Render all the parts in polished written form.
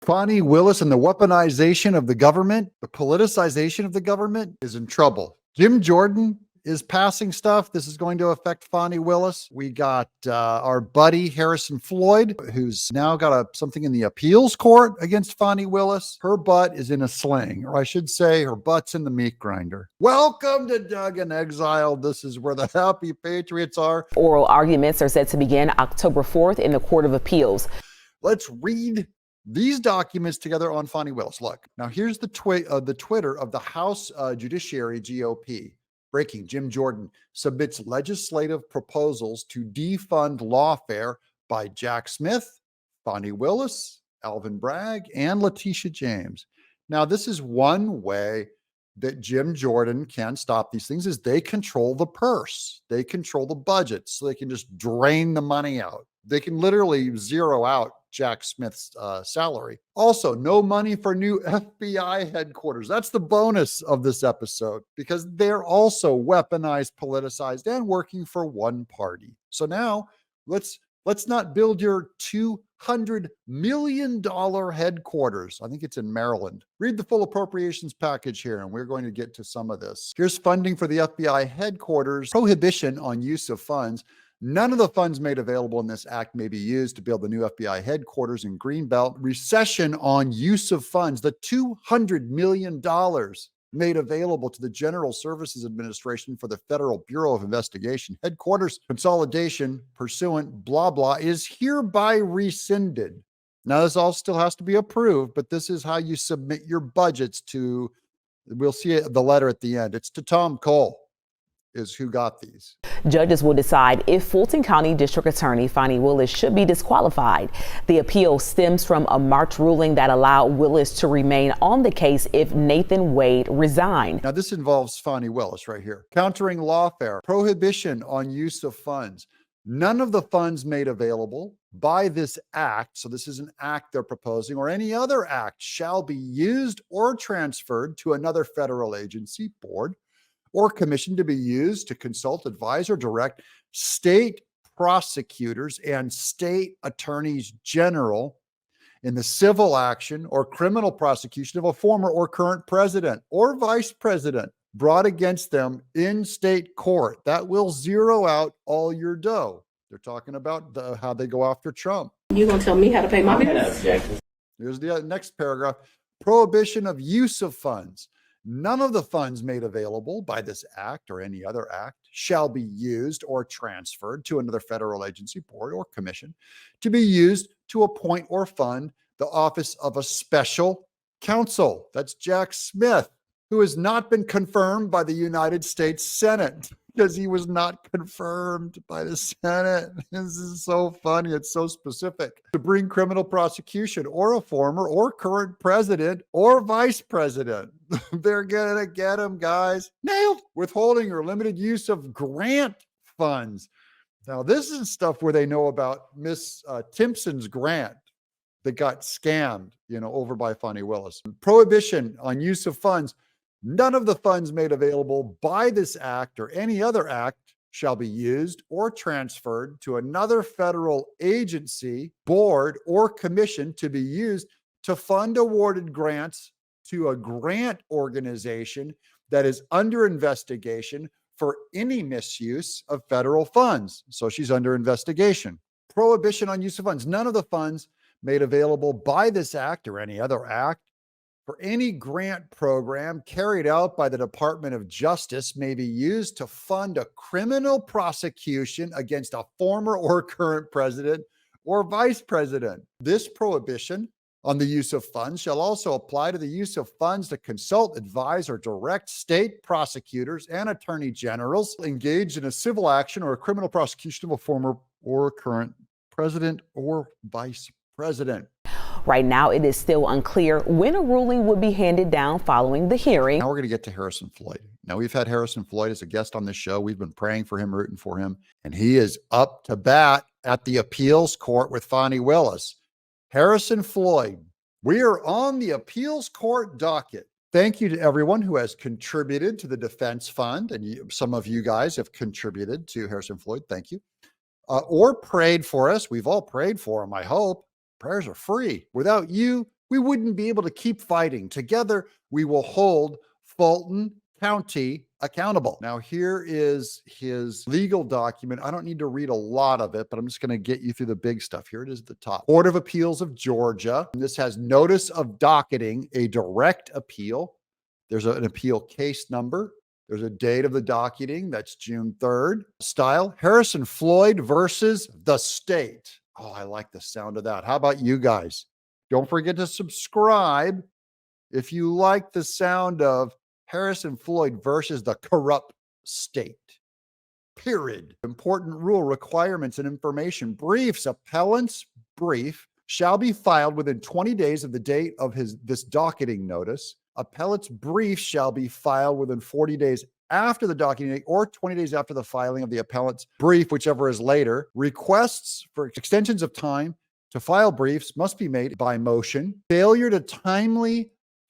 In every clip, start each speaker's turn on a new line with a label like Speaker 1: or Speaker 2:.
Speaker 1: Fani Willis and the weaponization of the government, the politicization of the government is in trouble. Jim Jordan is passing stuff. This is going to affect Fani Willis. We got our buddy Harrison Floyd, who's now got something in the appeals court against Fani Willis. Her butt is in a sling, or I should say her butt's in the meat grinder. Welcome to Doug in Exile. This is where the happy patriots are.
Speaker 2: Oral arguments are set to begin October 4th in the Court of Appeals.
Speaker 1: Let's read these documents together on Fani Willis. Look, now here's the Twitter of the House Judiciary GOP. Breaking: Jim Jordan submits legislative proposals to defund lawfare by Jack Smith, Fani Willis, Alvin Bragg, and Letitia James. Now, this is one way that Jim Jordan can stop these things, is they control the purse. They control the budget, so they can just drain the money out. They can literally zero out Jack Smith's salary. Also, no money for new FBI headquarters. That's the bonus of this episode, because they're also weaponized, politicized, and working for one party. So now let's not build your $200 million headquarters. I think it's in Maryland. Read the full appropriations package here, and we're going to get to some of this. Here's funding for the FBI headquarters, prohibition on use of funds. None of the funds made available in this act may be used to build the new FBI headquarters in Greenbelt. Recession on use of funds, the $200 million made available to the General Services Administration for the Federal Bureau of Investigation headquarters consolidation pursuant blah, blah, is hereby rescinded. Now, this all still has to be approved, but this is how you submit your budgets to, we'll see the letter at the end. It's to Tom Cole is who got these.
Speaker 2: Judges will decide if Fulton County District Attorney Fani Willis should be disqualified. The appeal stems from a March ruling that allowed Willis to remain on the case if Nathan Wade resigned.
Speaker 1: Now, this involves Fani Willis right here. Countering lawfare, prohibition on use of funds. None of the funds made available by this act, so this is an act they're proposing, or any other act, shall be used or transferred to another federal agency, board, or commission to be used to consult, advise, or direct state prosecutors and state attorneys general in the civil action or criminal prosecution of a former or current president or vice president brought against them in state court. That will zero out all your dough. They're talking about how they go after Trump.
Speaker 3: You gonna tell me how to pay my bills?
Speaker 1: Here's the next paragraph. Prohibition of use of funds. None of the funds made available by this act or any other act shall be used or transferred to another federal agency, board, or commission to be used to appoint or fund the office of a special counsel. That's Jack Smith, who has not been confirmed by the United States Senate, because he was not confirmed by the Senate. This is so funny. It's so specific. To bring criminal prosecution or a former or current president or vice president. They're going to get him, guys. Nailed. Withholding or limited use of grant funds. Now, this is stuff where they know about Miss Timpson's grant that got scammed, over by Fani Willis. Prohibition on use of funds. None of the funds made available by this act or any other act shall be used or transferred to another federal agency, board, or commission to be used to fund awarded grants to a grant organization that is under investigation for any misuse of federal funds. So she's under investigation. Prohibition on use of funds. None of the funds made available by this act or any other act for any grant program carried out by the Department of Justice may be used to fund a criminal prosecution against a former or current president or vice president. This prohibition on the use of funds shall also apply to the use of funds to consult, advise, or direct state prosecutors and attorney generals engaged in a civil action or a criminal prosecution of a former or current president or vice president.
Speaker 2: Right now, it is still unclear when a ruling would be handed down following the hearing.
Speaker 1: Now we're going to get to Harrison Floyd. Now, we've had Harrison Floyd as a guest on this show. We've been praying for him, rooting for him, and he is up to bat at the appeals court with Fani Willis. Harrison Floyd, we are on the appeals court docket. Thank you to everyone who has contributed to the defense fund, and some of you guys have contributed to Harrison Floyd. Thank you. Or prayed for us. We've all prayed for him, I hope. Prayers are free. Without you, we wouldn't be able to keep fighting. Together, we will hold Fulton County accountable. Now, here is his legal document. I don't need to read a lot of it, but I'm just going to get you through the big stuff. Here it is at the top. Court of Appeals of Georgia. This has notice of docketing, a direct appeal. There's an appeal case number. There's a date of the docketing. That's June 3rd. Style, Harrison Floyd versus the state. Oh, I like the sound of that. How about you guys? Don't forget to subscribe if you like the sound of Harrison Floyd versus the corrupt state. Period. Important rule, requirements, and information. Briefs. Appellant's brief shall be filed within 20 days of the date of this docketing notice. Appellant's brief shall be filed within 40 days after the docketing date or 20 days after the filing of the appellant's brief, whichever is later. Requests for extensions of time to file briefs must be made by motion. Failure to timely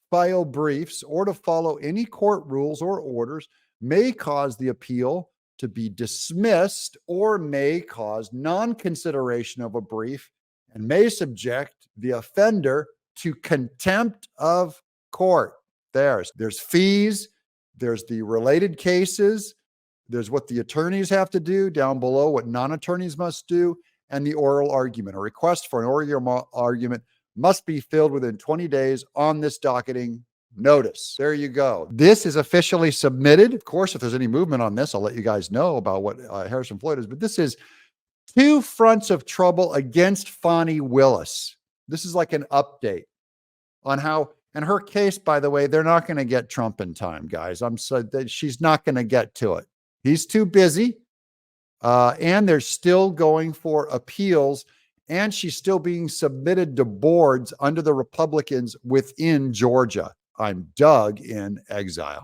Speaker 1: file briefs or to follow any court rules or orders may cause the appeal to be dismissed or may cause non-consideration of a brief and may subject the offender to contempt of court. There's fees, there's the related cases, there's what the attorneys have to do down below, what non-attorneys must do, and the oral argument. A request for an oral argument must be filled within 20 days on this docketing notice. There you go. This is officially submitted. Of course, if there's any movement on this, I'll let you guys know about what Harrison Floyd is, but this is 2 fronts of trouble against Fani Willis. This is like an update on how, and her case, by the way, they're not going to get Trump in time, guys. She's not going to get to it. He's too busy. And they're still going for appeals, and she's still being submitted to boards under the Republicans within Georgia. I'm Doug in Exile.